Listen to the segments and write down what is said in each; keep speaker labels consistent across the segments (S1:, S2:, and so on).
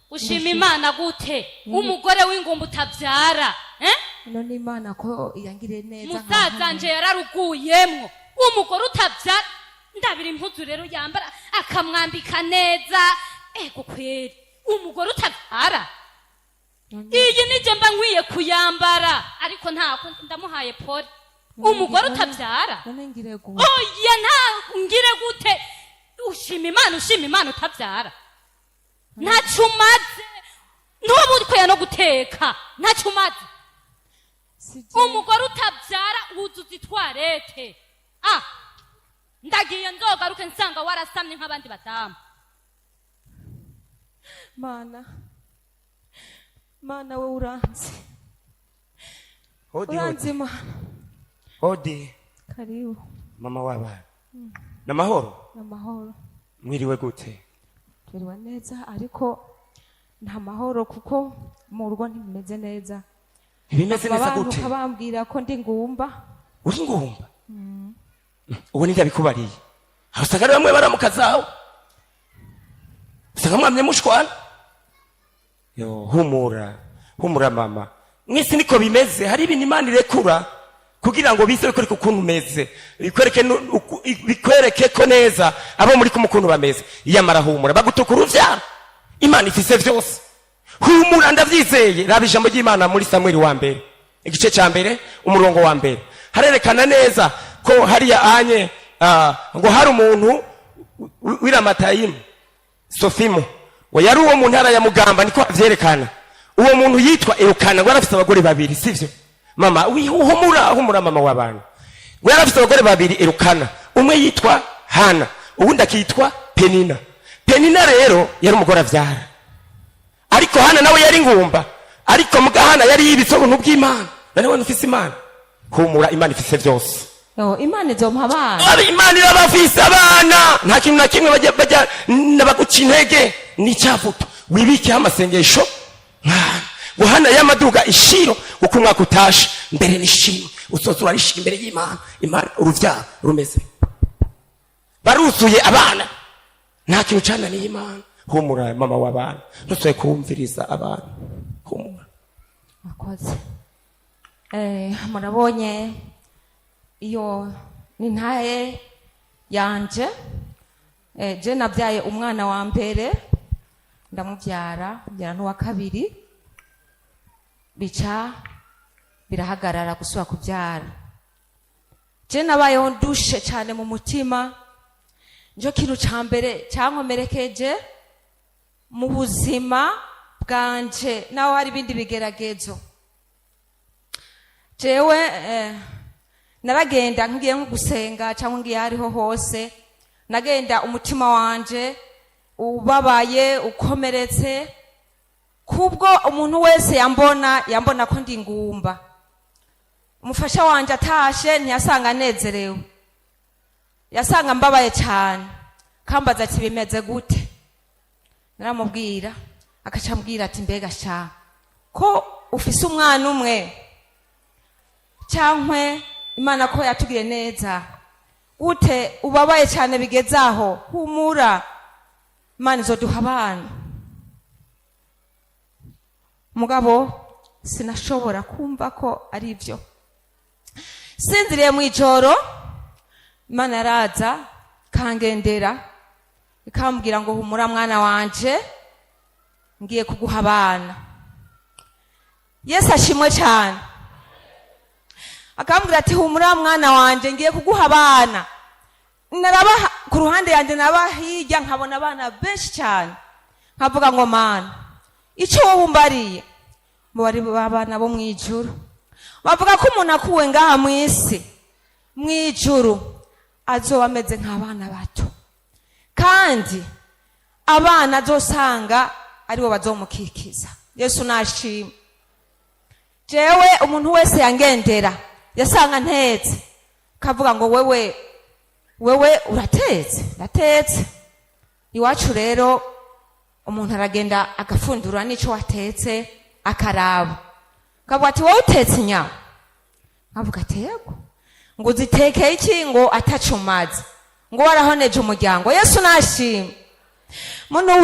S1: ushima imana gute umugore w'ingumba utabyara
S2: none imana ko yangire neza
S1: musaza nje yararuguyemwo umugore utabyara ndabira impuzu rero yambara akamwambika neza ego kweri umugore utabyara iyi nije mba nkwiye kuyambara ariko ntako ndamuhaye pole umugore utabyara
S2: none ngire gute
S1: oya nta ngire gute ushima imana utabyara ntacyo umaze n'ubu ukwiye no guteka ntacyo umaze umugore utabyara wuzuza itwarete ndagiye nzogaruke nsanga warasamye nk'abandi badamu.
S2: mana we uranze mana
S3: hodi
S2: karibu
S3: mama w'abana namahoro mwiriwe gute?
S2: twiriwe neza ariko nta mahoro kuko mu rugo ntimeze neza.
S3: Ibimeze neza gute?
S2: Kabambwira ko ndi ngumba.
S3: Uri ngumba? Ubu ndabikubariye. Usanga bamwe baramukazaho. Usanga mwamye mushwana. Yo humura mama. Mwisi niko bimeze, hari ibintu Imana irekura kugira ngo bise bikore ukuntu umeze. Bikwereke ko neza abo muri kumukuntu bameze. Iyamara humura bagutukura uvyara. Imana ifise vyose. Humura ndavyizeye. Raba ijambo ry'Imana muri Samuel wa mbere igice ca mbere umurongo wa mbere harerekana neza ko hariya anye ngo hari umuntu w'iramatayimu Sofimu we yari uwo mu ntara ya Mugamba niko avyerekana. Uwo muntu yitwa Elukana ngo yarafise abagore babiri sivyo mama humura mama w'abantu ngo yarafise abagore babiri Elukana umwe yitwa Hana uwundi akitwa Penina rero yari umugore avyara ariko Hana nawe yari ngumba ariko Hana yari yibitse ubuntu bw'Imana none wone ufise Imana humura Imana ifise vyose.
S2: Imana izompa abana.
S3: Imana irabafise abana nta kintu na kimwe bajya nabaguca intege ni cyavuto wibike amasengesho ngo Hana yamaduga ishiro uko umwaka utashe mbere nishimwe usozura rishika imbere y'Imana Imana uruvyaro rumeze baruzuye abana nta kintu cyane ni Imana. Humura mama w'abana ntusoye kumviriza abana humura.
S2: Akoze murabonye iyo ni ntaye yanje je nabyaye umwana wa mbere ndamubyara n'uwa kabiri bica birahagarara gusubira kubyara. Je nabayeho ndushe cyane mu mutima njo kintu ca mbere cyankomerekeje mu buzima bwanje naho hari ibindi bigeragezo. Jewe naragenda ngiye nko gusenga cyangwa ngiye hariho hose nagenda umutima wanje ubabaye ukomeretse kubwo umuntu wese yambona ko ndi ngumba. Umufasha wanje atashe ntiyasanga nezerewe yasanga mbabaye cyane kambaza ati bimeze gute naramubwira akacambwira ati mbega sha ko ufise umwana umwe cyankwe Imana ko yatugire neza gute ubabaye cyane bigezaho humura Imana izoduha abana. Mugabo sinashobora kumva ko ari byo sinziriye mu ijoro Imana yaraza kangendera ikambwira ngo humura mwana wanje ngiye kuguha abana. Yesu ashimwe cyane akambwira ati humura mwana wanje ngiye kuguha abana. Naraba ku ruhande yanje nabahijya nkabona abana benshi cyane nkavuga ngo Mana icyo wobumbariye mu bari babana bo mwijuru bavuga ko umuntu akuwe ngaha mu isi mwijuru azoba ameze nk'abana bato kandi abana azosanga aribo bazomukikiza. Yesu nashimwe. Jewe umuntu wese yangendera yasanga ntetse kavuga ngo wewe uratetse ndatetse. Iwacu rero umuntu aragenda agafundura n'ico watetse akaraba kavuga ati wowe utetse inyama nkavuga ati yego ngo uzitekeye iki ngo atacumaze ngo warahoneje umuryango. Yesu nashimwe. muntu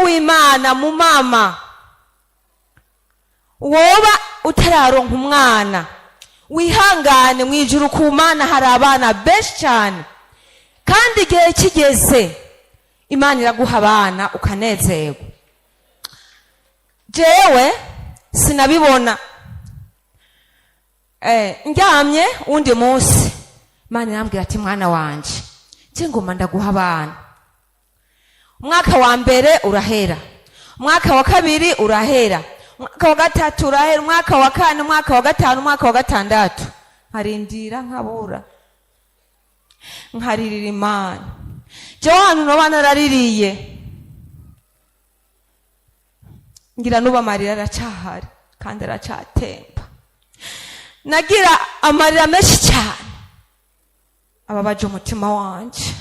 S2: w'Imana mu mama woba utararonka umwana wihangane, mwijuru ku Mana hari abana benshi cyane, kandi igihe kigeze Imana iraguha abana ukanezerwa. Jewe sinabibona ndyamye undi munsi Imana irambwira ati mwana wanje je ngoma ndaguha abana. Umwaka wa mbere urahera, umwaka wa kabiri urahera, umwaka wa gatatu urahera, umwaka wa kane, umwaka wa gatanu, umwaka wa gatandatu nkarindira nkabura, nkaririra Imana. Je wanu no bana naraririye ngira nuba amarira aracahari kandi aracatemba, nagira amarira menshi cyane ababaje umutima wanje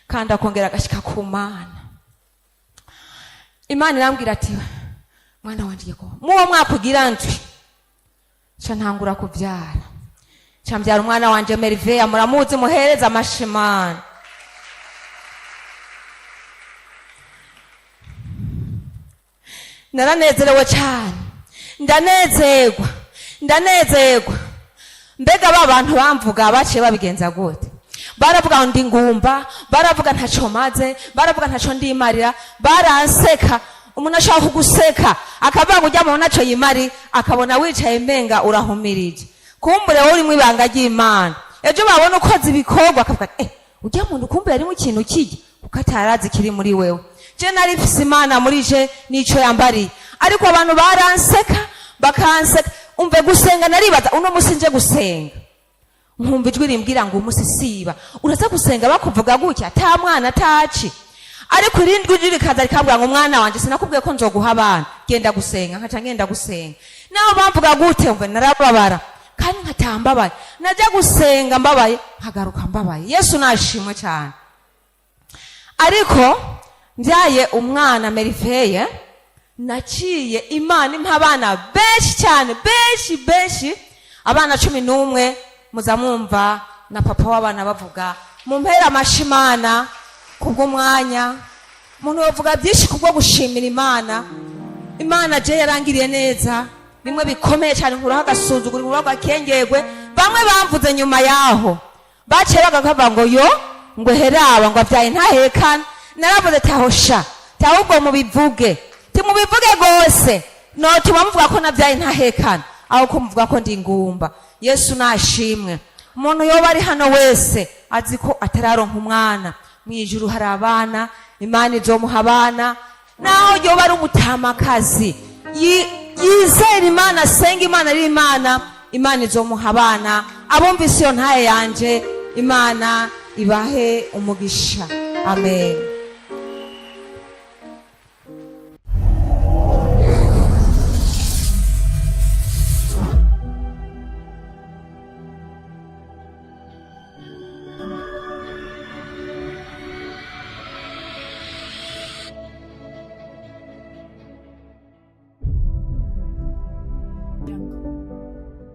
S2: kandi akongera agashika ku Mana. Imana irambwira ati mwana wanje ko muwo mwakugira ndwi ca ntangura kuvyara, ca mbyara umwana wanje Merveille, muramuzi muhereza amashimana. Naranezerewe cyane, ndanezerwa. Mbega ba bantu bamvuga baciye babigenza gute? Baravuga ndi ngumba, baravuga ntaco maze, baravuga ntaco ndimarira, baranseka. Umuntu ashaka kuguseka akavuga ngo ujya mu naco yimari, akabona wicaye menga urahumirije, kumbure wowe uri mu ibanga ry'Imana. Ejo babona ukoze ibikorwa akavuga ujya muntu kumbure ari mu kintu kije kuko atarazi kiri muri wewe. Je nari mfise Imana muri je nico yambari, ariko abantu baranseka bakanseka. Umve gusenga naribaza uno musi nje gusenga nkumva ijwi rimbwira ngo umusisiba uraza gusenga bakuvuga gutya ata mwana ataci, ariko irindi ijwi rikaza rikambwira ngo mwana wanje sinakubwiye ko nzoguha abana, genda gusenga. Nkaca ngenda gusenga, naho bamvuga gute umve narababara kandi nkatambabaye, najya gusenga mbabaye nkagaruka mbabaye. Yesu nashimwe cyane. Ariko mbyaye umwana Merveille naciye Imana impa abana benshi cyane, benshi, abana 11. Muza mwumva na papa w'abana bavuga mumpera amashimana kubw'umwanya, umuntu bavuga byinshi kubwo gushimira Imana. Imana je yarangiriye neza, bimwe bikomeye cyane, nkuraho agasuzuguro, nkuraho agakengegwe. Bamwe bamvuze nyuma yaho baciye bagavuga ngo yo ngo heraba ngo avyaye ntahekana. Naravuze tahosha tahubwo mubivuge, timubivuge gose, no tubamuvuga ko navyaye ntahekana aho kumuvuga ko ndi ngumba. Yesu nashimwe. Umuntu yoba ari hano wese azi ko atararonka umwana, mwijuru hari abana, Imana izomuha abana. Naho yoba ari umutamakazi yizera Imana, asenga Imana ari Imana, Imana izomuha abana. Abumvise iyo ntaye yanje Imana ibahe umugisha. Amen.
S4: Jungle.